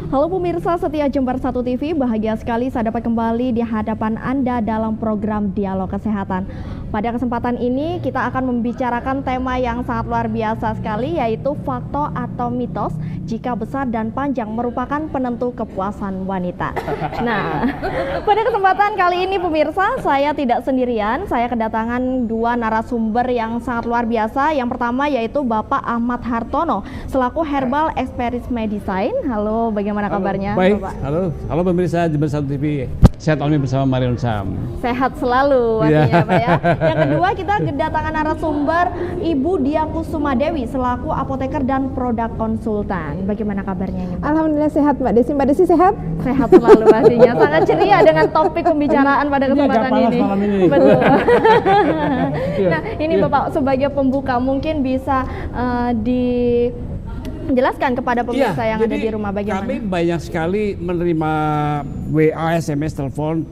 Halo pemirsa setia Jember 1 TV, bahagia sekali saya dapat kembali di hadapan Anda dalam program Dialog Kesehatan. Pada kesempatan ini kita akan membicarakan tema yang sangat luar biasa sekali, yaitu fakta atau mitos jika besar dan panjang merupakan penentu kepuasan wanita. Nah, pada kesempatan kali ini pemirsa, saya tidak sendirian, saya kedatangan dua narasumber yang sangat luar biasa. Yang pertama yaitu Bapak Ahmad Hartono, selaku Herbal Expertise Medicine. Halo, bagaimana kabarnya? Baik, Bapak? halo pemirsa Jember 1 TV. Sehat Almi bersama Marion Sam. Sehat selalu artinya Pak ya. Yang kedua kita kedatangan narasumber Ibu Diah Kusuma Dewi selaku apoteker dan produk konsultan. Bagaimana kabarnya ini, Pak? Alhamdulillah sehat Mbak Desi. Mbak Desi sehat? Sehat selalu pastinya. Sangat ceria dengan topik pembicaraan pada kesempatan ini. Betul. Nah, ini Bapak sebagai pembuka mungkin bisa dijelaskan kepada pemirsa yang ada di rumah bagaimana? Kami banyak sekali menerima WA, SMS, telepon.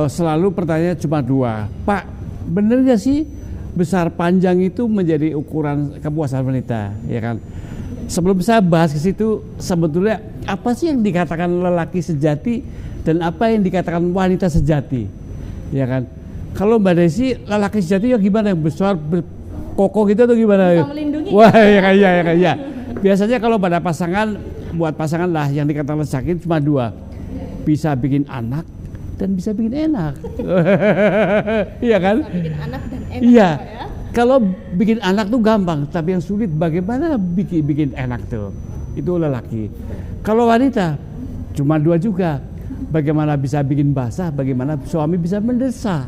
Selalu pertanyaan cuma dua. Pak, bener gak sih besar panjang itu menjadi ukuran kepuasan wanita? Ya kan? Sebelum saya bahas ke situ, sebetulnya apa sih yang dikatakan lelaki sejati dan apa yang dikatakan wanita sejati? Ya kan? Kalau Mbak Desi, lelaki sejati ya gimana? Besar, kokoh gitu atau gimana? Bisa melindungi. Wah, ya. Biasanya kalau pada pasangan, buat pasangan lah yang dikatakan sakit cuma dua, bisa bikin anak dan bisa bikin enak. Iya kan? Bisa bikin anak dan enak. Iya. Pak, ya? Kalau bikin anak tuh gampang, tapi yang sulit bagaimana bikin enak tuh. Itu lelaki. Kalau wanita cuma dua juga. Bagaimana bisa bikin basah, bagaimana suami bisa mendesak.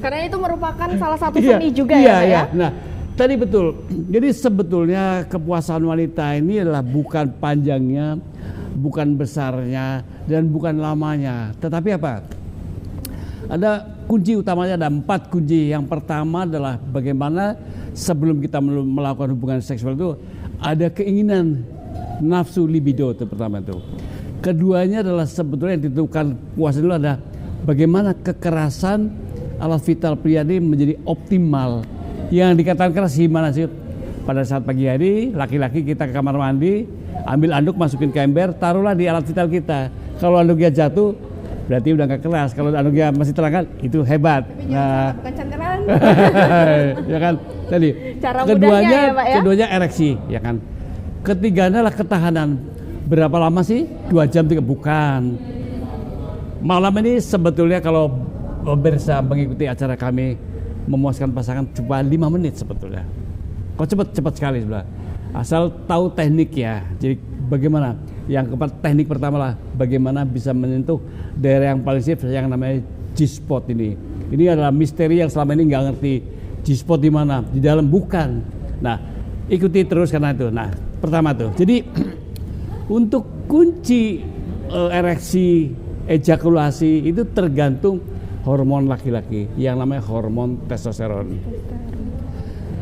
Karena itu merupakan salah satu seni juga ya, Pak, ya. Nah, tadi betul. Jadi sebetulnya kepuasan wanita ini adalah bukan panjangnya, bukan besarnya, dan bukan lamanya. Tetapi apa? Ada kunci utamanya, ada 4 kunci. Yang pertama adalah bagaimana sebelum kita melakukan hubungan seksual itu ada keinginan nafsu libido itu pertama itu. Keduanya adalah sebetulnya yang ditentukan puas dulu ada bagaimana kekerasan alat vital pria ini menjadi optimal. Yang dikatakan keras gimana sih? Pada saat pagi hari, laki-laki kita ke kamar mandi, ambil anduk masukin ke ember, taruhlah di alat vital kita. Kalau anduknya jatuh, berarti udah nggak keras. Kalau anduknya masih terangkat, itu hebat. Tapi jangan bukan cangkeran. Ya kan? Tadi. Cara keduanya, ya, Pak, ya? Keduanya ereksi, ya kan? Ketiganya adalah ketahanan. Berapa lama sih? 2 jam 3 bukan. Malam ini sebetulnya kalau pemirsa mengikuti acara kami memuaskan pasangan cuma 5 menit sebetulnya. Kok cepat sekali sebelah. Asal tahu teknik ya. Jadi bagaimana? Yang teknik pertama lah bagaimana bisa menyentuh daerah yang paling safe yang namanya G-spot ini. Ini adalah misteri yang selama ini nggak ngerti G-spot di mana, di dalam bukan. Nah, ikuti terus karena itu. Nah, pertama tuh. Jadi untuk kunci ereksi, ejakulasi itu tergantung hormon laki-laki yang namanya hormon testosteron.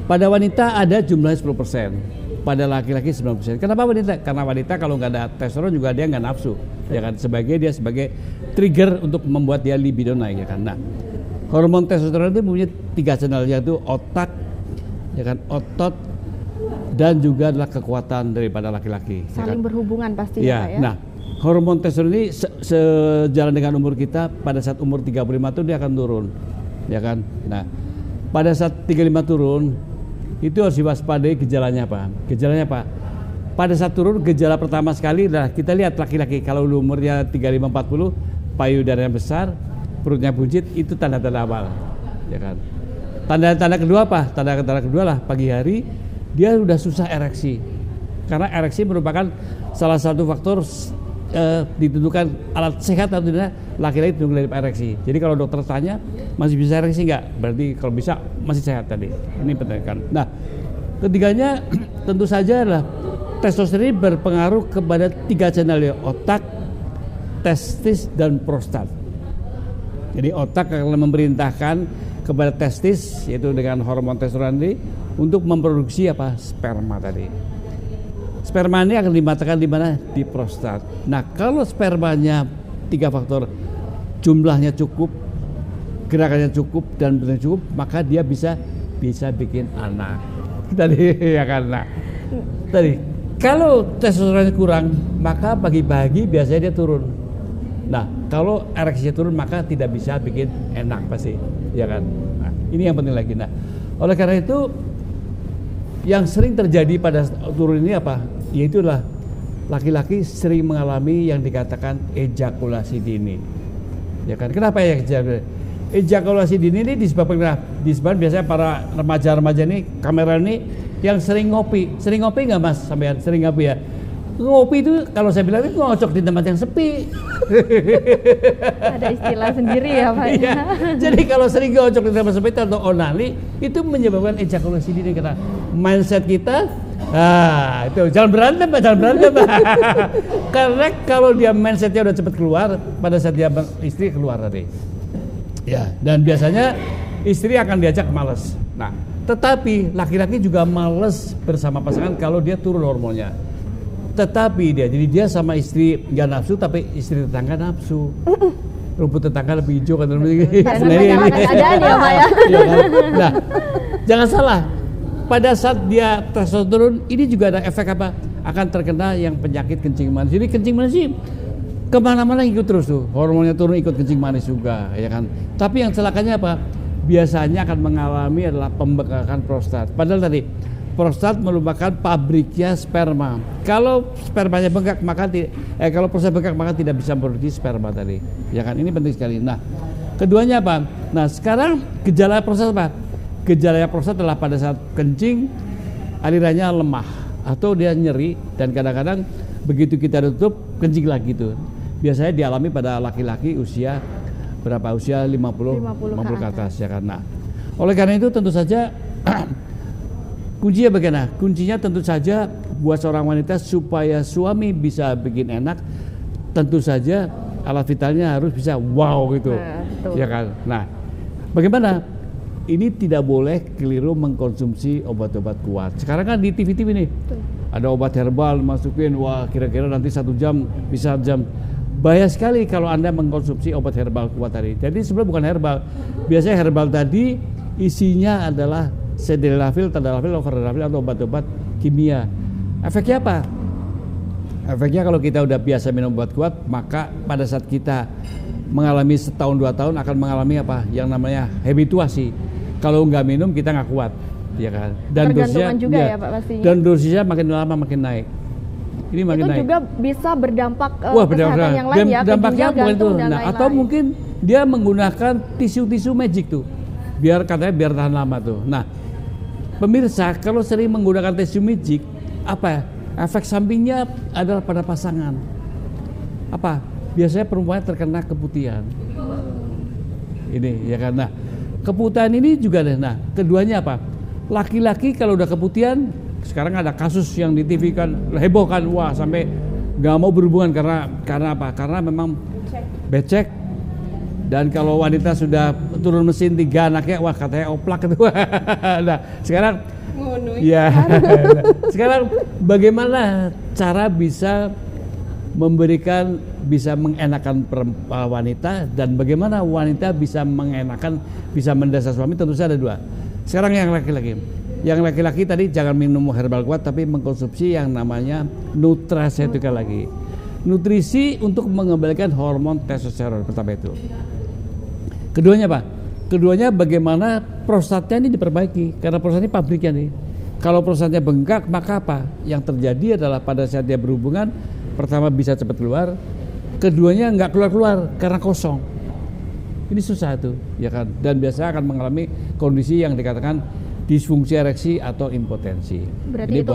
Pada wanita ada jumlahnya 10%, pada laki-laki 90%. Kenapa wanita? Karena wanita kalau nggak ada testosteron juga dia nggak nafsu, ya kan? Dia sebagai trigger untuk membuat dia libido naik, ya kan? Nah, hormon testosteron itu punya 3 channel, yaitu otak, ya kan? Otot, dan juga adalah kekuatan daripada laki-laki. Saling berhubungan pasti ya, Pak, ya. Nah, hormon testosteron ini sejalan dengan umur kita, pada saat umur 35 itu dia akan turun, ya kan? Nah, pada saat 35 turun, itu harus diwaspadai gejalanya apa? Pada saat turun, gejala pertama sekali adalah kita lihat laki-laki kalau umurnya 35-40, payudaranya besar, perutnya buncit, itu tanda-tanda awal, ya kan? Tanda-tanda kedua apa? Tanda-tanda kedua lah pagi hari dia sudah susah ereksi, karena ereksi merupakan salah satu faktor ditentukan alat sehat atau tidak laki-laki itu dari ereksi. Jadi kalau dokter tanya masih bisa ereksi nggak, berarti kalau bisa masih sehat tadi. Ini penting. Nah, ketiganya tentu saja adalah testosteron berpengaruh kepada 3 channel ya, otak, testis dan prostat. Jadi otak akan memerintahkan kepada testis yaitu dengan hormon testosteron ini untuk memproduksi apa? Sperma tadi. Sperma ini akan dimatakan di mana? Di prostat. Nah, kalau spermanya 3 faktor, jumlahnya cukup, gerakannya cukup dan bentuknya cukup, maka dia bisa bikin anak. Tadi ya kan. Nah, tadi Kalau testosteronnya kurang, maka pagi-pagi biasanya dia turun. Nah, kalau ereksinya turun maka tidak bisa bikin enak pasti, ya kan? Nah, ini yang penting lagi. Nah, oleh karena itu yang sering terjadi pada turun ini apa? Yaitulah laki-laki sering mengalami yang dikatakan ejakulasi dini. Ya kan? Kenapa ya ejakulasi dini ini disebabkan biasanya para remaja-remaja ini, kamera ini yang sering ngopi nggak Mas sampean? Sering ngopi ya? Ngopi itu kalau saya bilang itu ngocok di tempat yang sepi. Ada istilah sendiri ya Pak. Iya. Jadi kalau sering ngocok di tempat sepi atau onani itu menyebabkan ejakulasi dini karena mindset kita. Itu jangan berantem Pak. Karena kalau dia mindsetnya udah cepat keluar pada saat dia istri keluar tadi. Ya, dan biasanya istri akan diajak malas. Nah, tetapi laki-laki juga malas bersama pasangan kalau dia turun hormonnya. Tetapi jadi dia sama istri nggak nafsu, tapi istri tetangga nafsu. Rumput tetangga lebih hijau kan? Keadaan ya Pak ya. Nah, jangan salah. Pada saat dia testosteron ini juga ada efek apa? Akan terkena yang penyakit kencing manis. Jadi kencing manis sih kemana-mana ikut terus tuh. Hormonnya turun ikut kencing manis juga, ya kan? Tapi yang celakanya apa? Biasanya akan mengalami adalah pembengkakan prostat. Padahal tadi prostat merupakan pabriknya sperma. Kalau spermanya bengkak maka kalau prostat bengkak maka tidak bisa memproduksi sperma tadi. Ya kan, ini penting sekali. Nah, keduanya apa? Nah, sekarang gejala prostat apa? Gejala prostat adalah pada saat kencing alirannya lemah atau dia nyeri dan kadang-kadang begitu kita tutup kencing lagi tuh. Biasanya dialami pada laki-laki usia berapa? Usia 50 ke atas ya kan. Nah, oleh karena itu tentu saja kuncinya bagaimana? Kuncinya tentu saja buat seorang wanita supaya suami bisa bikin enak, tentu saja alat vitalnya harus bisa wow gitu, ya kan? Nah, bagaimana? Ini tidak boleh keliru mengkonsumsi obat-obat kuat. Sekarang kan di TV-TV nih, ada obat herbal masukin, wah kira-kira nanti 1 jam bisa jam. Bahaya sekali kalau Anda mengkonsumsi obat herbal kuat tadi. Jadi sebenarnya bukan herbal. Biasanya herbal tadi isinya adalah sildenafil, tadalafil, overtadalafil atau obat-obat kimia. Efeknya apa? Efeknya kalau kita udah biasa minum obat kuat, maka pada saat kita mengalami setahun 2 tahun akan mengalami apa? Yang namanya habituasi. Kalau nggak minum kita nggak kuat, ya kan? Dan dosisnya juga ya Pak pastinya. Dan dosisnya makin lama makin naik. Ini makin itu naik. juga bisa berdampak kesehatan yang lain ya, dampaknya ke ginjal, jantung dan nah, lain-lain. atau mungkin dia menggunakan tisu-tisu magic tuh, biar tahan lama tuh. Nah, pemirsa kalau sering menggunakan tisu magic, apa? Efek sampingnya adalah pada pasangan. Apa? Biasanya perempuan terkena keputihan. Ini ya kan. Nah, keputihan ini juga deh. Nah, keduanya apa? Laki-laki kalau udah keputihan, sekarang ada kasus yang di TV kan heboh kan, wah sampai nggak mau berhubungan karena apa? Karena memang becek. Dan kalau wanita sudah turun mesin 3 anaknya, wah katanya oplak itu. Nah, sekarang ya. Nah, sekarang bagaimana cara bisa mengenakan wanita dan bagaimana wanita bisa mengenakan, bisa mendasar suami? Tentu saja ada 2. Sekarang yang laki-laki tadi jangan minum herbal kuat tapi mengkonsumsi yang namanya nutraceutika lagi. Nutrisi untuk mengembalikan hormon testosteron pertama itu. Keduanya apa? Keduanya bagaimana prostatnya ini diperbaiki, karena prostat ini pabriknya nih. Kalau prostatnya bengkak maka apa? Yang terjadi adalah pada saat dia berhubungan, pertama bisa cepat keluar, keduanya nggak keluar karena kosong. Ini susah tuh, ya kan? Dan biasanya akan mengalami kondisi yang dikatakan disfungsi ereksi atau impotensi. Berarti ini itu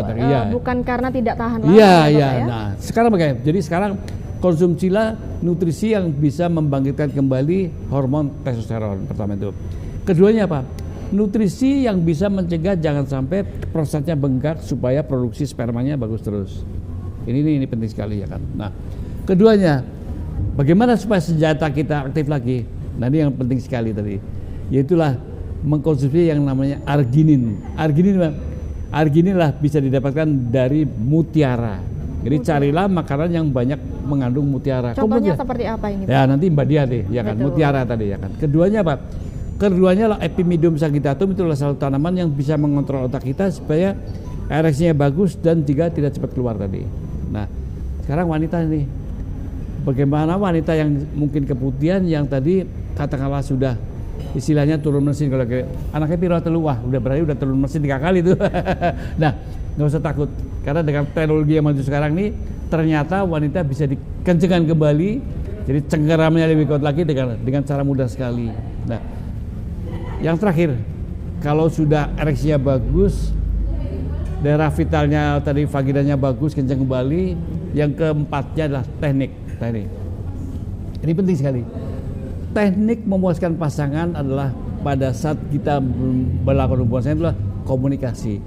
bukan karena tidak tahan lama. Iya. Ya? Nah, sekarang bagaimana? Jadi sekarang konsumsilah nutrisi yang bisa membangkitkan kembali hormon testosteron pertama itu. Keduanya apa? Nutrisi yang bisa mencegah jangan sampai prostatnya bengkak supaya produksi spermanya bagus terus. Ini penting sekali ya kan. Nah, keduanya bagaimana supaya senjata kita aktif lagi? Nah, ini yang penting sekali tadi. Yaitulah mengkonsumsi yang namanya arginin. Arginin lah bisa didapatkan dari mutiara. Jadi carilah makanan yang banyak mengandung mutiara. Contohnya seperti apa ini? Ya nanti Mbak Dia deh, ya kan. Betul. Mutiara tadi ya kan. Keduanya apa? Keduanya lah Epimedium sagittatum, itu adalah satu tanaman yang bisa mengontrol otak kita supaya ereksinya bagus, dan 3 tidak cepat keluar tadi. Nah, sekarang wanita nih, bagaimana wanita yang mungkin keputihan yang tadi katakanlah sudah istilahnya turun mesin, kalau anaknya piro telu, wah udah berarti udah turun mesin 3 kali tuh. Nah, nggak usah takut, karena dengan teknologi yang maju sekarang nih ternyata wanita bisa dikencengkan kembali, jadi cengkeramannya lebih kuat lagi dengan cara mudah sekali. Nah, yang terakhir, kalau sudah ereksinya bagus, daerah vitalnya tadi vaginanya bagus, kencang kembali, yang keempatnya adalah teknik. Ini penting sekali. Teknik memuaskan pasangan adalah pada saat kita melakukan hubungan seks adalah komunikasi.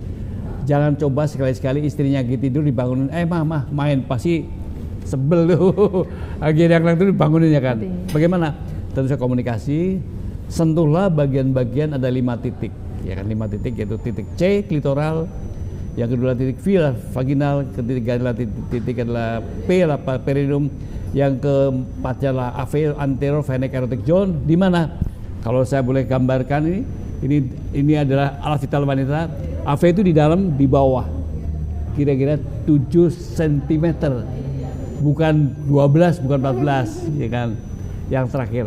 Jangan coba sekali-sekali istrinya lagi tidur dibangunin, mah main, pasti sebel tuh. Akhirnya yang itu dibangunin ya kan. Bagaimana? Tentu saja komunikasi. Sentuhlah bagian-bagian, ada 5 titik. Ya kan, 5 titik, yaitu titik C klitoral, yang kedua titik V vaginal, ketiga adalah titik adalah P perineum, yang keempatnya adalah AV anterior vein erotic zone. Di mana? Kalau saya boleh gambarkan ini adalah alat vital wanita. AV itu di dalam, di bawah, kira-kira 7 cm, bukan 12, bukan 14, ya kan. Yang terakhir,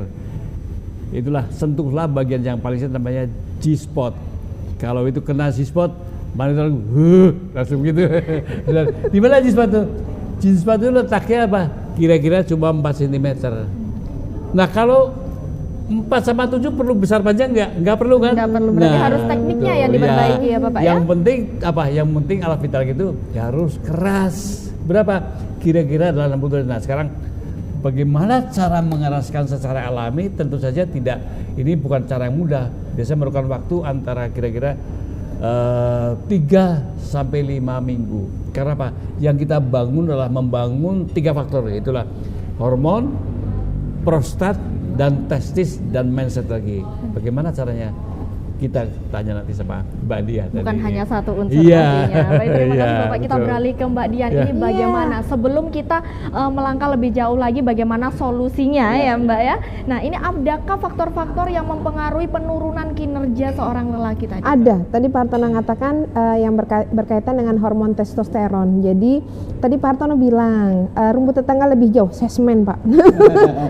itulah sentuhlah bagian yang paling sensitif, namanya G-spot. Kalau itu kena G-spot, wanita langsung gitu. Di mana G-spot tuh? G-spot itu letaknya apa? Kira-kira cuma 4 cm. Nah, kalau 4 sama 7 perlu besar panjang nggak? Nggak perlu kan? Nggak perlu, berarti harus tekniknya yang diperbaiki ya Bapak yang ya? penting apa? Yang penting alat vital itu harus keras. Berapa? Kira-kira adalah 60. Nah, sekarang bagaimana cara mengeraskan secara alami? Tentu saja tidak, ini bukan cara yang mudah. Biasanya memerlukan waktu antara kira-kira 3 sampai 5 minggu. Karena apa? Yang kita bangun adalah membangun 3 faktor, itulah hormon, prostat, dan testis, dan mindset lagi. Bagaimana caranya? Kita tanya nanti sama Mbak Dian. Bukan hanya satu unsur Iya. pastinya. Baik, terima kasih Bapak. Kita Betul. beralih ke Mbak Dian. Iya. Ini bagaimana? Sebelum kita melangkah lebih jauh lagi, bagaimana solusinya ya Mbak ya? Nah, ini adakah faktor-faktor yang mempengaruhi penurunan kinerja seorang lelaki tadi? Ada. Tadi Pak Hartono mengatakan yang berkaitan dengan hormon testosteron. Jadi tadi Pak Hartono bilang rumput tetangga lebih jauh, sesmen Pak.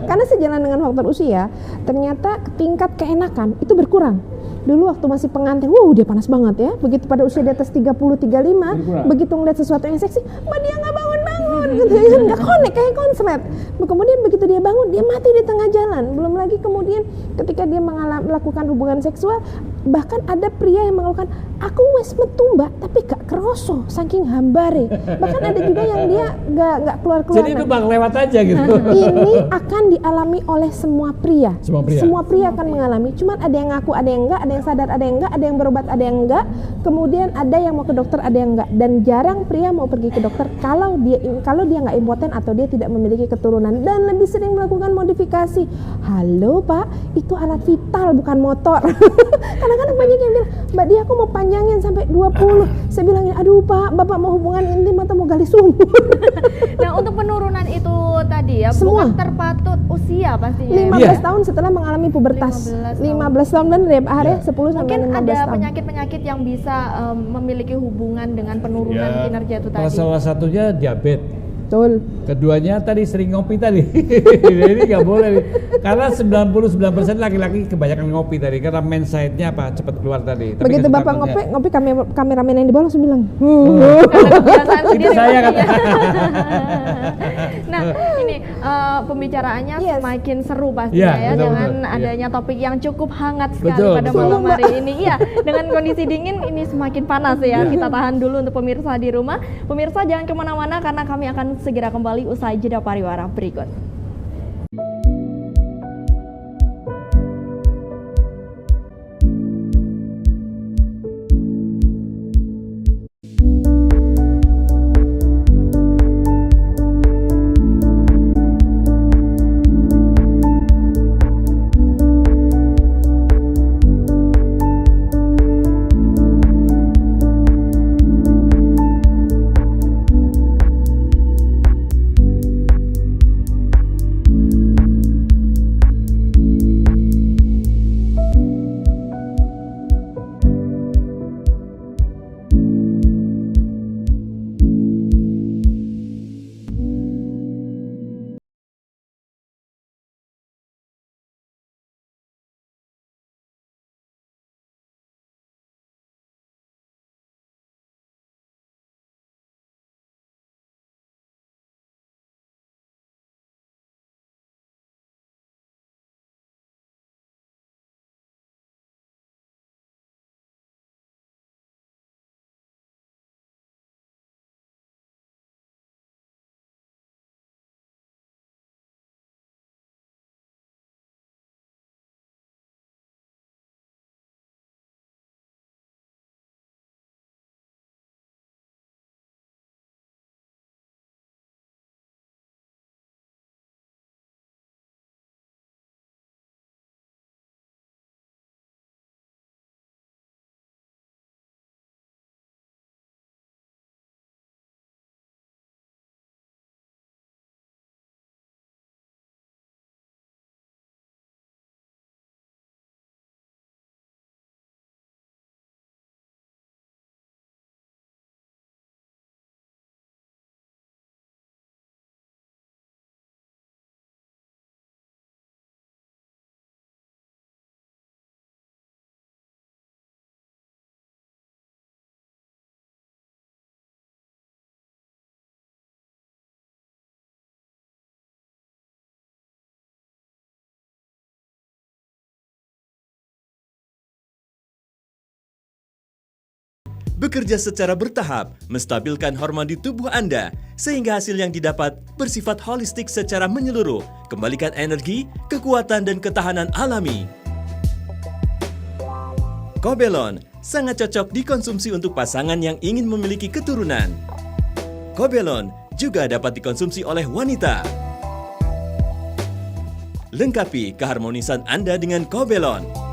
Karena sejalan dengan faktor usia, ternyata tingkat keenakan itu berkurang. Dulu waktu masih pengantin, dia panas banget ya. Begitu pada usia di atas 30-35, begitu ngeliat sesuatu yang seksi, Mbak dia nggak bangun-bangun gitu ya, nggak connect kayak konslet. Kemudian begitu dia bangun, dia mati di tengah jalan. Belum lagi kemudian ketika dia melakukan hubungan seksual, bahkan ada pria yang mengeluhkan, aku wes metu Mbak, tapi gak keroso, saking hambare. Bahkan ada juga yang dia nggak keluar-keluar. Jadi itu bang lewat aja gitu. Ini akan dialami oleh semua pria. Semua pria akan mengalami. Cuman ada yang ngaku, ada yang enggak, ada yang sadar, ada yang enggak, ada yang berobat, ada yang enggak. Kemudian ada yang mau ke dokter, ada yang enggak. Dan jarang pria mau pergi ke dokter kalau dia nggak impoten atau dia tidak memiliki keturunan, dan lebih sering melakukan modifikasi. Halo Pak, itu alat vital bukan motor. Kadang-kadang banyak yang bilang, Mbak dia aku mau panjangin sampai 20. Saya bilangin, aduh Pak, Bapak mau hubungan intim atau mau gali sumur? Nah, untuk penurunan itu tadi ya, Semua. bukan terpatut usia pastinya. 15 tahun setelah mengalami pubertas. 15 tahun dan Pak Hari 10 sampai Mungkin 15 ada tahun. penyakit-penyakit yang bisa memiliki hubungan dengan penurunan kinerja itu tadi. Salah satunya diabetes. Betul. Keduanya tadi sering ngopi tadi. Ini nggak boleh nih. Karena 99% laki-laki kebanyakan ngopi tadi, karena mindset-nya apa, cepat keluar tadi. Tapi Begitu Bapak ngopi kameramen yang di bawah langsung bilang, Karena kebiasaan Itu sendiri saya pastinya. kata. Nah, ini pembicaraannya Yes. semakin seru pastinya Iya, ya, betul, dengan betul. adanya topik yang cukup hangat sekali Betul, pada betul. malam hari ini. Iya, dengan kondisi dingin ini semakin panas ya. Kita tahan dulu untuk pemirsa di rumah. Pemirsa jangan kemana-mana karena kami akan segera kembali usai jeda pariwara berikut. bekerja secara bertahap, menstabilkan hormon di tubuh Anda, sehingga hasil yang didapat bersifat holistik secara menyeluruh, kembalikan energi, kekuatan, dan ketahanan alami. Kobelon sangat cocok dikonsumsi untuk pasangan yang ingin memiliki keturunan. Kobelon juga dapat dikonsumsi oleh wanita. Lengkapi keharmonisan Anda dengan Kobelon.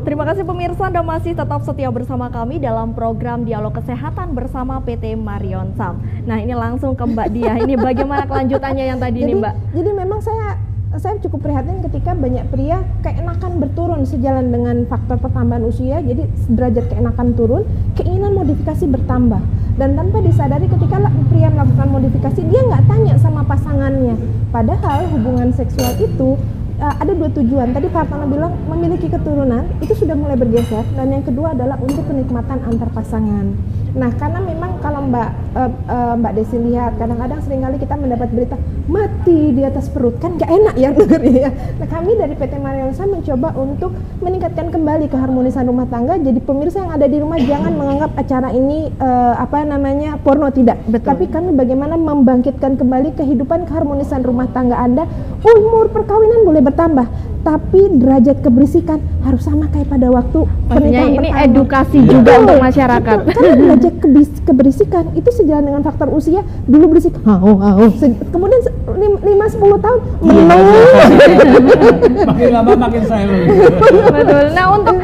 Terima kasih pemirsa, Anda masih tetap setia bersama kami dalam program Dialog Kesehatan bersama PT Marion Sam. Nah, ini langsung ke Mbak Diah. Ini bagaimana kelanjutannya yang tadi nih, Mbak? Jadi memang saya cukup prihatin ketika banyak pria keenakan berturun sejalan dengan faktor pertambahan usia. Jadi derajat keenakan turun, keinginan modifikasi bertambah. Dan tanpa disadari ketika pria melakukan modifikasi, dia nggak tanya sama pasangannya. Padahal hubungan seksual itu ada dua tujuan. Tadi Pak Hartono bilang memiliki keturunan itu sudah mulai bergeser, dan yang kedua adalah untuk kenikmatan antar pasangan. Nah, karena memang kalau Mbak Desi lihat, kadang-kadang seringkali kita mendapat berita mati di atas perut, kan nggak enak ya dengernya ya. Nah, kami dari PT Marion Sam mencoba untuk meningkatkan kembali keharmonisan rumah tangga. Jadi pemirsa yang ada di rumah jangan menganggap acara ini porno, tidak. Betul. Tapi kami bagaimana membangkitkan kembali kehidupan keharmonisan rumah tangga Anda. Umur perkawinan boleh bertambah, tapi derajat keberisikan harus sama kayak pada waktu Pastinya pernikahan ini pertama. edukasi juga untuk masyarakat. Betul, karena derajat keberisikan itu sejalan dengan faktor usia. Dulu berisik, kemudian 5-10 tahun Makin lama makin silent. Betul. Nah, untuk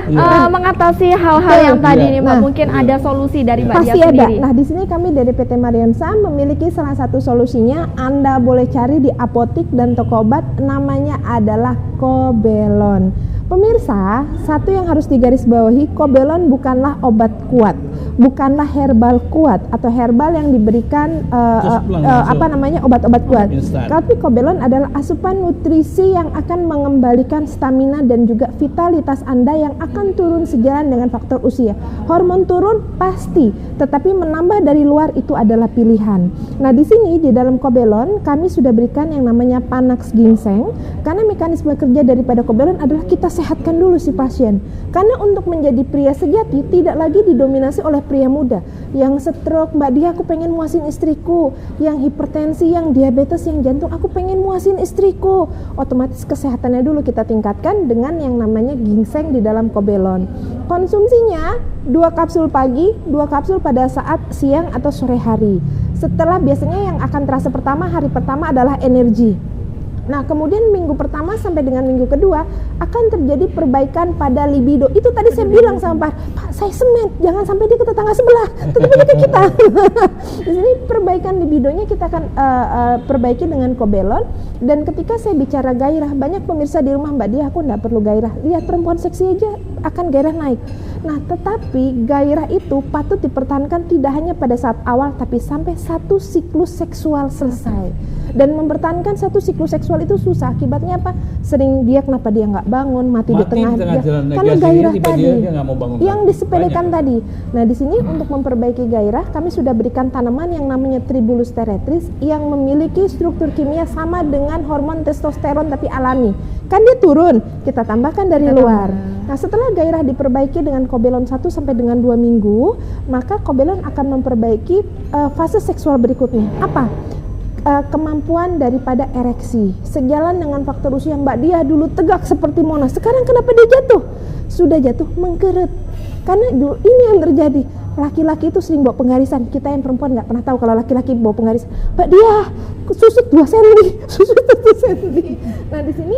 mengatasi hal-hal yang tadi nih, Mbak, mungkin ada solusi dari Mbak Diah pasti ada. sendiri. Nah, di sini kami dari PT Marion Sam memiliki salah satu solusinya. Anda boleh cari di apotik dan toko obat, namanya adalah Kobelon. Pemirsa, satu yang harus digarisbawahi, Kobelon bukanlah obat kuat, bukanlah herbal kuat atau herbal yang diberikan obat-obat kuat. Instan. Tapi Kobelon adalah asupan nutrisi yang akan mengembalikan stamina dan juga vitalitas Anda yang akan turun sejalan dengan faktor usia. Hormon turun pasti, tetapi menambah dari luar itu adalah pilihan. Nah, di sini di dalam Kobelon kami sudah berikan yang namanya Panax Ginseng, karena mekanisme kerja daripada Kobelon adalah kita sehatkan dulu si pasien. Karena untuk menjadi pria sejati tidak lagi didominasi oleh pria muda yang stroke, Mbak Diah aku pengen muasin istriku, yang hipertensi, yang diabetes, yang jantung, aku pengen muasin istriku. Otomatis kesehatannya dulu kita tingkatkan dengan yang namanya ginseng di dalam Kobelon. Konsumsinya 2 kapsul pagi, 2 kapsul pada saat siang atau sore hari. Setelah biasanya yang akan terasa hari pertama adalah energi. Nah, kemudian minggu pertama sampai dengan minggu kedua akan terjadi perbaikan pada libido. Itu tadi saya bilang sama Pak, saya semen, jangan sampai dia ke tetangga sebelah, tetap aja ke kita. Di sini perbaikan libidonya kita akan perbaiki dengan Kobelon. Dan ketika saya bicara gairah, banyak pemirsa di rumah, Mbak Diah aku nggak perlu gairah, lihat perempuan seksi aja akan gairah naik. Nah, tetapi gairah itu patut dipertahankan tidak hanya pada saat awal, tapi sampai satu siklus seksual selesai. Dan mempertahankan satu siklus seksual itu susah. Akibatnya apa? Sering dia kenapa dia nggak bangun, mati di tengah dia, karena gairah tadi yang disepelekan tadi. Nah, di sini untuk memperbaiki gairah kami sudah berikan tanaman yang namanya Tribulus terretris yang memiliki struktur kimia sama dengan hormon testosteron tapi alami. Kan dia turun, kita tambahkan dari luar. Nah, setelah gairah diperbaiki dengan Kobelon 1 sampai dengan 2 minggu, maka Kobelon akan memperbaiki fase seksual berikutnya. Apa? Kemampuan daripada ereksi. Sejalan dengan faktor usia, Mbak Diah dulu tegak seperti Monas, sekarang kenapa dia jatuh? Sudah jatuh mengkeret. Karena dulu ini yang terjadi. Laki-laki itu sering bawa penggarisan. Kita yang perempuan nggak pernah tahu kalau laki-laki bawa penggaris. Mbak Diah, susut 2 cm, susut 1 cm. Nah, di sini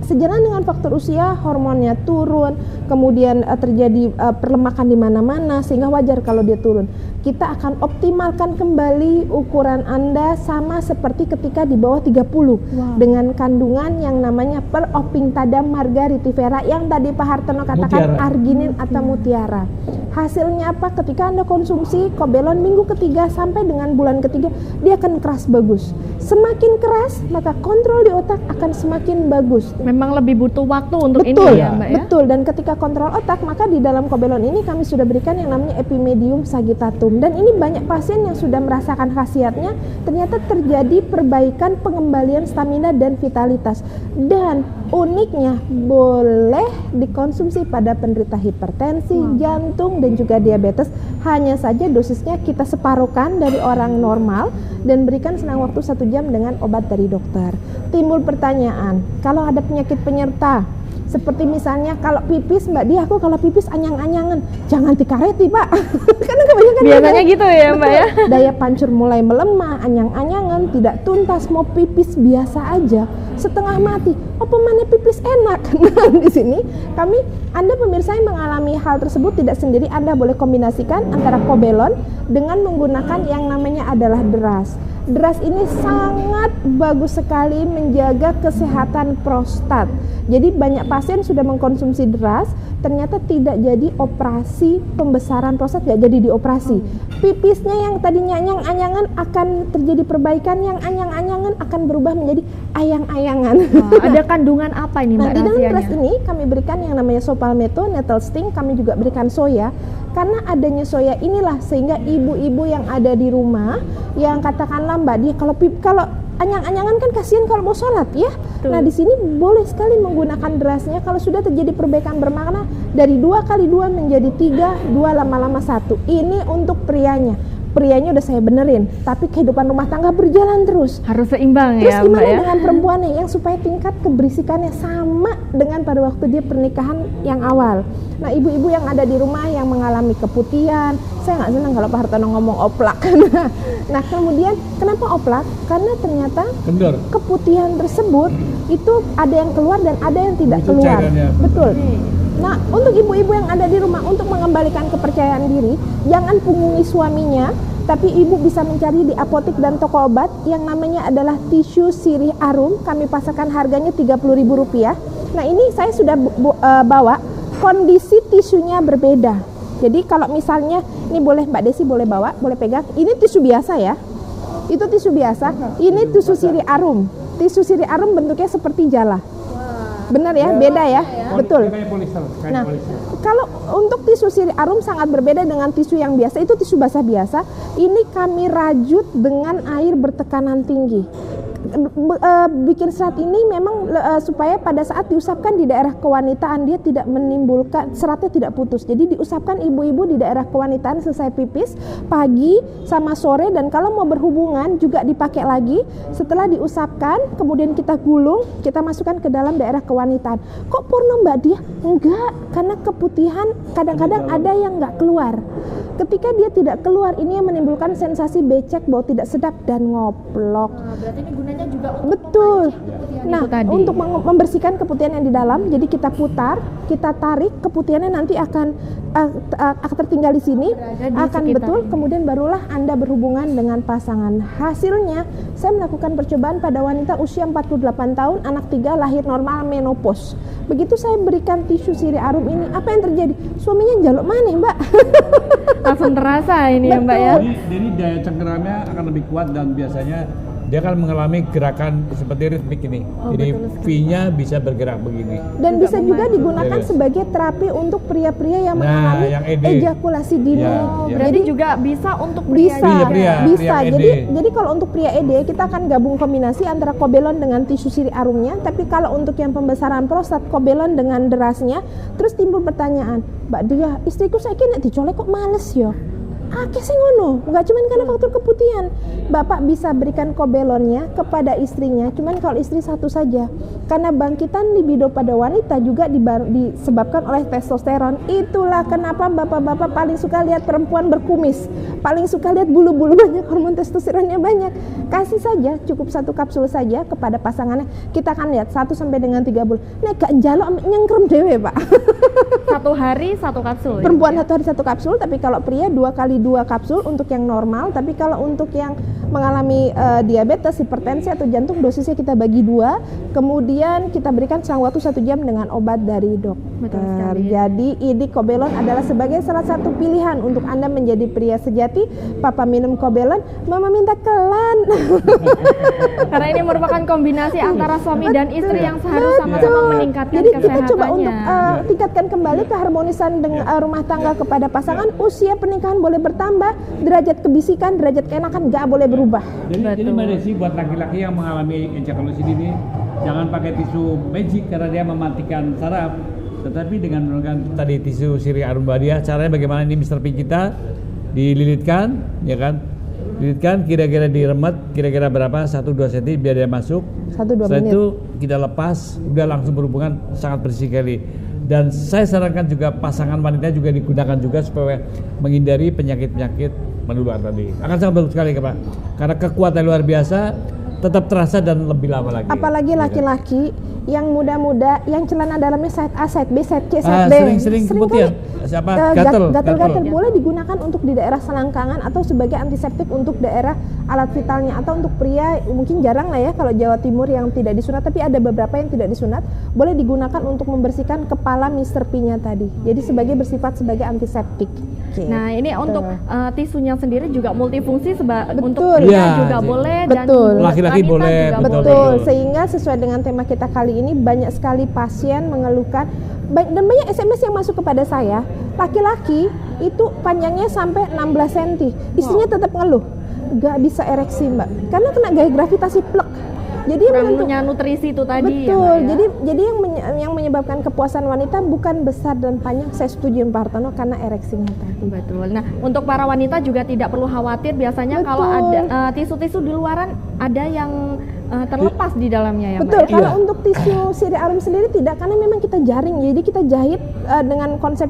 sejalan dengan faktor usia, hormonnya turun, kemudian terjadi perlemakan di mana-mana, sehingga wajar kalau dia turun. Kita akan optimalkan kembali ukuran Anda sama seperti ketika di bawah 30 dengan kandungan yang namanya Peropingtada margaritifera yang tadi Pak Hartono katakan Mutiara. arginin atau mutiara. Hasilnya apa? Ketika Anda konsumsi Kobelon minggu ketiga sampai dengan bulan ketiga, dia akan keras bagus. Semakin keras, maka kontrol di otak akan semakin bagus. Memang lebih butuh waktu untuk Betul, ini ya Mbak ya. betul. Dan ketika kontrol otak, maka di dalam Kobelon ini kami sudah berikan yang namanya Epimedium sagittatum. Dan ini banyak pasien yang sudah merasakan khasiatnya, ternyata terjadi perbaikan pengembalian stamina dan vitalitas. Dan uniknya boleh dikonsumsi pada penderita hipertensi, jantung, dan juga diabetes. Hanya saja dosisnya kita separuhkan dari orang normal dan berikan selang waktu 1 jam dengan obat dari dokter. Timbul pertanyaan, kalau ada penyakit penyerta seperti misalnya kalau pipis Mbak Dia, aku kalau pipis anyang-anyangan, jangan dikareti Pak. Karena kebanyakan Biasanya gitu ya Mbak ya. daya pancur mulai melemah, anyang-anyangan, tidak tuntas, mau pipis biasa aja, setengah mati. Apa mana pipis enak? Nah, di sini Anda pemirsa yang mengalami hal tersebut tidak sendiri, Anda boleh kombinasikan antara Kobelon dengan menggunakan yang namanya adalah deras. Deras ini sangat bagus sekali menjaga kesehatan prostat. Jadi banyak pasien sudah mengkonsumsi deras, ternyata tidak jadi operasi pembesaran prostat, tidak jadi dioperasi. Pipisnya yang tadinya anyang-anyangan akan terjadi perbaikan, yang anyang-anyangan akan berubah menjadi ayang-ayangan. Ada kandungan apa ini Mbak Nah, di dalam rahasianya? deras ini kami berikan yang namanya Sopalmetho, Nettle Sting, kami juga berikan soya. Karena adanya soya inilah sehingga ibu-ibu yang ada di rumah yang katakanlah Mbak Dia kalau anyang-anyangan kan kasihan kalau mau sholat ya. Nah di sini boleh sekali menggunakan derasnya kalau sudah terjadi perbaikan bermakna dari 2x2 menjadi 3, 2 lama-lama 1. Ini untuk prianya. Prianya udah saya benerin, tapi kehidupan rumah tangga berjalan terus. Harus seimbang Terus ya Mbak gimana ya. dengan perempuannya yang supaya tingkat keberisikannya sama dengan pada waktu dia pernikahan yang awal. Nah ibu-ibu yang ada di rumah yang mengalami keputihan, saya nggak senang kalau Pak Hartono ngomong oplak. Nah kemudian kenapa oplak? Karena ternyata Kendor. keputihan tersebut itu ada yang keluar dan ada yang tidak Itu keluar. cairannya. Betul. Nah, untuk ibu-ibu yang ada di rumah untuk mengembalikan kepercayaan diri, jangan pungungi suaminya, tapi ibu bisa mencari di apotek dan toko obat yang namanya adalah tisu sirih arum. Kami pasarkan harganya Rp30.000. Nah, ini saya sudah bawa, kondisi tisunya berbeda. Jadi kalau misalnya, ini boleh Mbak Desi boleh bawa, boleh pegang. Ini tisu biasa ya. Itu tisu biasa. Ini tisu sirih arum. Tisu sirih arum bentuknya seperti jala. Benar ya, beda ya, betul. Nah, kalau untuk tisu sirih arum sangat berbeda dengan tisu yang biasa, itu tisu basah biasa. Ini kami rajut dengan air bertekanan tinggi. Bikin serat ini memang supaya pada saat diusapkan di daerah kewanitaan dia tidak menimbulkan, seratnya tidak putus. Jadi diusapkan ibu-ibu di daerah kewanitaan selesai pipis pagi sama sore, dan kalau mau berhubungan juga dipakai lagi. Setelah diusapkan kemudian kita gulung, kita masukkan ke dalam daerah kewanitaan. Kok porno Mbak Dia? Enggak, karena keputihan kadang-kadang ada yang enggak keluar. Ketika dia tidak keluar, ini yang menimbulkan sensasi becek, bau tidak sedap, dan ngoplok. Berarti ini gunanya juga untuk Betul. Nah, itu tadi. untuk membersihkan keputihan yang di dalam, jadi kita putar, kita tarik, keputihannya nanti akan tertinggal di sini, Berada di akan sekitar betul, ini. kemudian barulah Anda berhubungan dengan pasangan. Hasilnya, saya melakukan percobaan pada wanita usia 48 tahun, anak 3, lahir normal, menopause. Begitu saya berikan tisu sirih arum ini, apa yang terjadi? Suaminya jaluk mana Mbak? langsung terasa ini ya Mbak ya. Jadi daya cengkeramnya akan lebih kuat dan biasanya dia akan mengalami gerakan seperti ritmik ini. Jadi V-nya bisa bergerak begini. Dan bisa juga digunakan Yes. sebagai terapi untuk pria-pria yang Nah, mengalami yang ED. ejakulasi dini. Ya, Oh, ya. berarti juga bisa untuk Bisa, pria Pria, bisa. pria ED. Jadi kalau untuk pria ED kita akan gabung kombinasi antara Kobelon dengan tisu sirih arumnya. Tapi kalau untuk yang pembesaran prostat, Kobelon dengan derasnya. Terus timbul pertanyaan, Mbak Dia, istriku saya kira dicolek kok males yo. Sing ngono, nggak cuman karena faktor keputihan. Bapak bisa berikan Kobelonnya kepada istrinya, cuman kalau istri satu saja. Karena bangkitan libido pada wanita juga disebabkan oleh testosteron. Itulah kenapa bapak-bapak paling suka lihat perempuan berkumis. paling suka lihat bulu-bulu banyak, hormon testosteronnya banyak. Kasih saja, cukup 1 kapsul saja kepada pasangannya. Kita akan lihat 1 sampai dengan 3 bulan. Nek gak jalo nyengkrem dewe, Pak. 1 hari 1 kapsul. Perempuan 1 hari 1 kapsul, tapi kalau pria 2 kali 2 kapsul untuk yang normal. Tapi kalau untuk yang mengalami diabetes, hipertensi atau jantung, dosisnya kita bagi 2. Kemudian kita berikan selang waktu 1 jam dengan obat dari dokter. Jadi ID Kobelon adalah sebagai salah satu pilihan untuk Anda menjadi pria sejati. Papa minum Kobelon, Mama minta kelan. Karena ini merupakan kombinasi antara suami dan istri yang harus sama-sama meningkatkan Jadi kesehatannya. kita coba untuk tingkatkan kembali keharmonisan dengan rumah tangga kepada pasangan. Usia pernikahan boleh bertambah, derajat kebisikan, derajat keenakan gak boleh berubah. Jadi Mbak Desi, buat laki-laki yang mengalami ejakulasi dini, jangan pakai tisu magic karena dia mematikan saraf. Tetapi dengan menggunakan tadi tisu sirih arum badia, caranya bagaimana? Ini Mr. P kita dililitkan, ya kan? Lilitkan, kira-kira diremet, kira-kira berapa? 1-2 cm biar dia masuk. 1-2 Setelah menit. itu kita lepas, udah langsung berhubungan, sangat bersih sekali. Dan saya sarankan juga pasangan wanita juga digunakan juga supaya menghindari penyakit-penyakit menular tadi. Akan sangat bagus sekali, Pak. Karena kekuatan luar biasa, tetap terasa dan lebih lama lagi. Apalagi laki-laki yang muda-muda, yang celana dalamnya side A, side B, side C, side D. Sering keputihan. Gatal-gatal boleh digunakan untuk di daerah selangkangan atau sebagai antiseptik untuk daerah alat vitalnya, atau untuk pria mungkin jarang lah ya kalau Jawa Timur yang tidak disunat, tapi ada beberapa yang tidak disunat, boleh digunakan untuk membersihkan kepala Mr. P-nya tadi. Jadi bersifat sebagai antiseptik. Nah, ini untuk tisunya sendiri juga multifungsi untuk Betul. pria Ya, juga boleh dan betul. Laki-laki wanita boleh, juga betul. Betul, sehingga sesuai dengan tema kita kali ini banyak sekali pasien mengeluhkan dan banyak SMS yang masuk kepada saya, laki-laki itu panjangnya sampai 16 cm, istrinya tetap ngeluh, gak bisa ereksi Mbak, karena kena gaya gravitasi plek. Jadi kurangnya nutrisi itu tadi. betul, ya, Mbak, ya? jadi yang menyebabkan kepuasan wanita bukan besar dan panjang, saya setuju Pak Hartono, karena ereksinya tadi. Betul. Nah, untuk para wanita juga tidak perlu khawatir. Biasanya Betul. kalau ada tisu-tisu di luaran ada yang terlepas di dalamnya ya, Mbak. Betul, ya? kalau untuk tisu sirih arum sendiri tidak, karena memang kita jaring, jadi kita jahit dengan konsep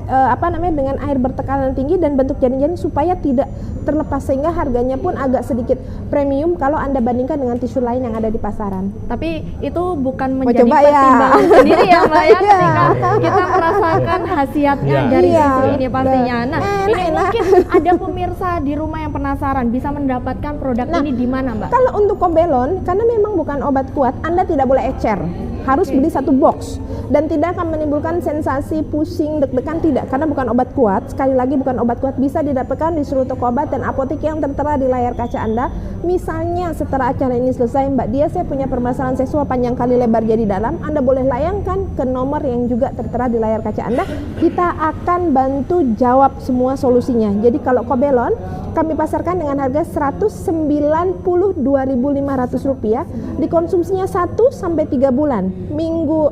dengan air bertekanan tinggi dan bentuk jaring-jaring supaya tidak terlepas, sehingga harganya pun agak sedikit premium kalau Anda bandingkan dengan tisu lain yang ada di pasaran. Tapi itu bukan Mau menjadi coba ya? pertimbangan sendiri ya, Mbak ya, Iya. ketika kita merasakan khasiatnya Iya. dari Iya, tisu ini pastinya. Nah, ini enak. mungkin ada pemirsa di rumah yang penasaran bisa mendapatkan produk ini di mana, Mbak? Kalau untuk Kobelon, karena memang bukan obat kuat, Anda tidak boleh ecer. Harus beli 1 box dan tidak akan menimbulkan sensasi pusing, deg-degan, tidak, karena bukan obat kuat. Sekali lagi bukan obat kuat, bisa didapatkan di seluruh toko obat dan apotek yang tertera di layar kaca Anda. Misalnya setelah acara ini selesai, Mbak Dia, saya punya permasalahan seksual panjang kali lebar jadi dalam, Anda boleh layangkan ke nomor yang juga tertera di layar kaca Anda. Kita akan bantu jawab semua solusinya. Jadi kalau Kobelon kami pasarkan dengan harga Rp192.500, dikonsumsinya 1-3 bulan.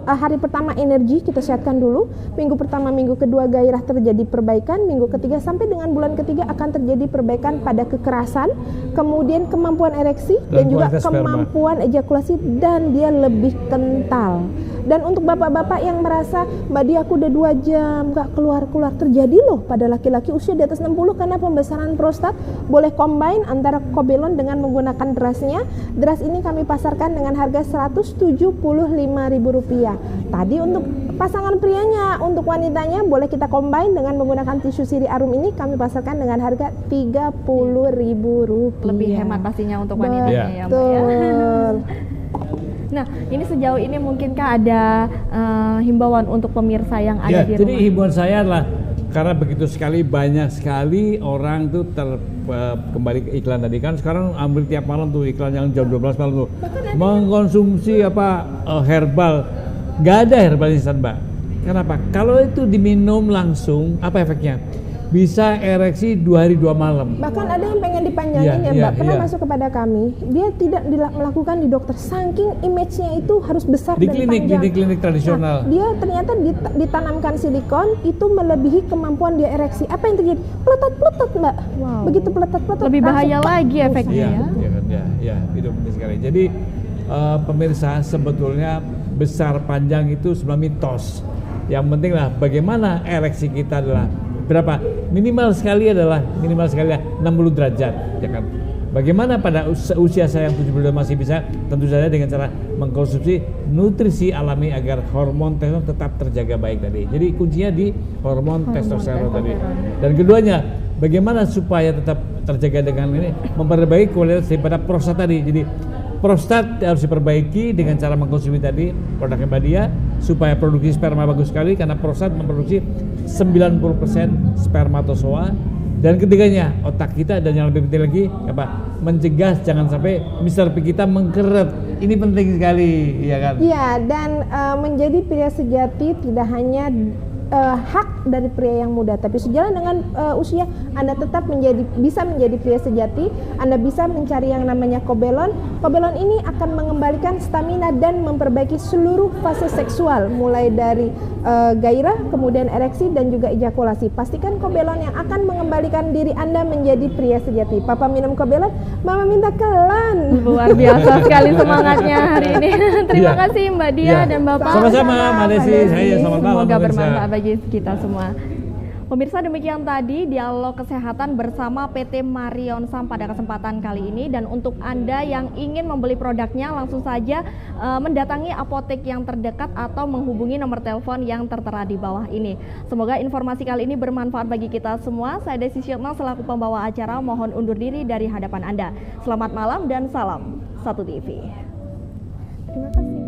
Hari pertama energi kita sehatkan dulu, minggu pertama, minggu kedua gairah terjadi perbaikan, minggu ketiga sampai dengan bulan ketiga akan terjadi perbaikan pada kekerasan, kemudian kemampuan ereksi dan juga kualitas sperma. kemampuan ejakulasi, dan dia lebih kental. Dan untuk bapak-bapak yang merasa, Mbak Dia aku udah 2 jam gak keluar-keluar, terjadi loh pada laki-laki usia di atas 60 karena pembesaran prostat, boleh combine antara Kobelon dengan menggunakan derasnya. Deras ini kami pasarkan dengan harga Rp175.000. Tadi untuk pasangan prianya, untuk wanitanya boleh kita combine dengan menggunakan tisu sirih arum ini, kami pasarkan dengan harga Rp30.000. Lebih hemat pastinya untuk wanitanya ya, Mbak ya. Betul. Nah, ini sejauh ini mungkinkah ada himbauan untuk pemirsa yang ada di Jadi rumah? himbauan saya adalah karena begitu sekali banyak sekali orang tuh kembali ke iklan tadi kan, sekarang ambil tiap malam tuh iklan yang jam 12 malam tuh mengkonsumsi herbal. Gak ada herbal instan, Mbak. Kenapa? Kalau itu diminum langsung, apa efeknya? Bisa ereksi 2 hari 2 malam. Bahkan ada yang pengen dipanjangin ya Mbak, pernah masuk kepada kami, dia tidak melakukan di dokter, saking image-nya itu harus besar Di dan klinik, panjang. di klinik tradisional. Nah, dia ternyata ditanamkan silikon, itu melebihi kemampuan dia ereksi. Apa yang terjadi? Peletot-peletot Mbak. Wow. Begitu peletot-peletot Lebih bahaya langsung lagi efeknya ya. Iya, itu penting sekali. Jadi pemirsa, sebetulnya besar panjang itu sebenarnya mitos. Yang penting lah bagaimana ereksi kita adalah berapa? Minimal sekali 60 derajat, ya kan. Bagaimana pada usia saya yang 72 masih bisa? Tentu saja dengan cara mengkonsumsi nutrisi alami agar hormon testosteron tetap terjaga baik tadi. Jadi kuncinya di hormon testosteron tadi. Dan keduanya, bagaimana supaya tetap terjaga dengan ini? Memperbaiki kualitas daripada prostat tadi. Jadi prostat harus diperbaiki dengan cara mengkonsumsi tadi produk Embadia supaya produksi sperma bagus sekali, karena prostat memproduksi 90% spermatozoa. Dan ketiganya, otak kita, dan yang lebih penting lagi mencegah jangan sampai Mr. P kita mengkeret. Ini penting sekali, ya kan? Iya, dan menjadi pria sejati tidak hanya hak dari pria yang muda, tapi sejalan dengan usia Anda tetap bisa menjadi pria sejati. Anda bisa mencari yang namanya Kobelon. Kobelon ini akan mengembalikan stamina dan memperbaiki seluruh fase seksual, mulai dari gairah, kemudian ereksi, dan juga ejakulasi. Pastikan Kobelon yang akan mengembalikan diri Anda menjadi pria sejati. Papa minum Kobelon, Mama minta kelan. Luar biasa sekali semangatnya hari ini. Terima kasih Mbak Dia dan Bapak. Sama-sama Mbak Desi, saya selamat malam. Semoga bermanfaat bagi kita semua. Pemirsa, demikian tadi dialog kesehatan bersama PT Marion Sam pada kesempatan kali ini. Dan untuk Anda yang ingin membeli produknya, langsung saja mendatangi apotek yang terdekat atau menghubungi nomor telepon yang tertera di bawah ini. Semoga informasi kali ini bermanfaat bagi kita semua. Saya Desi Syetna selaku pembawa acara mohon undur diri dari hadapan Anda. Selamat malam dan salam Satu TV. Terima kasih.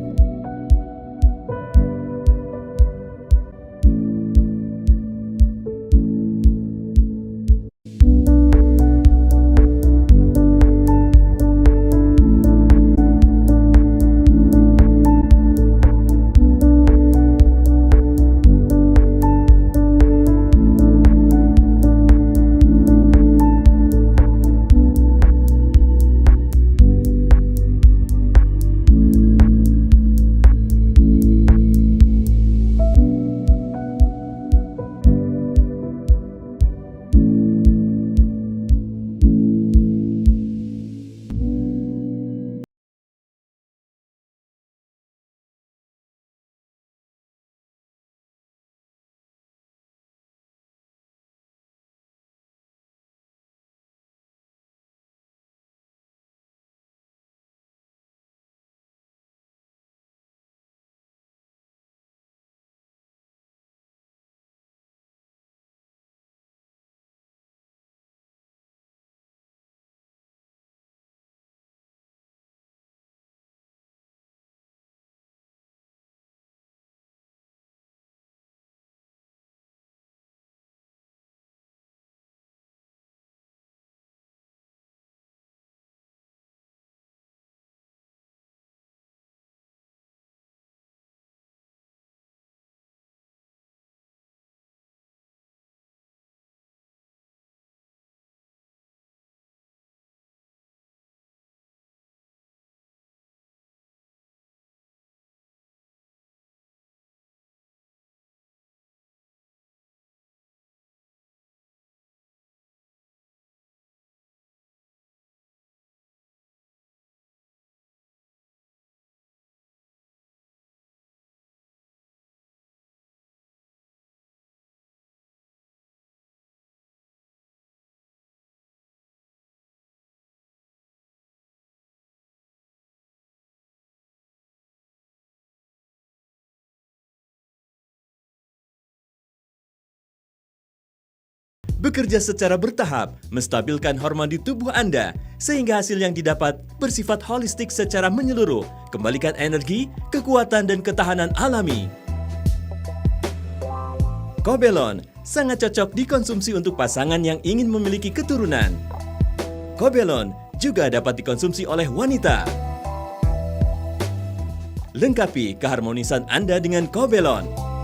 Bekerja secara bertahap, menstabilkan hormon di tubuh Anda, sehingga hasil yang didapat bersifat holistik secara menyeluruh, kembalikan energi, kekuatan, dan ketahanan alami. Kobelon sangat cocok dikonsumsi untuk pasangan yang ingin memiliki keturunan. Kobelon juga dapat dikonsumsi oleh wanita. Lengkapi keharmonisan Anda dengan Kobelon.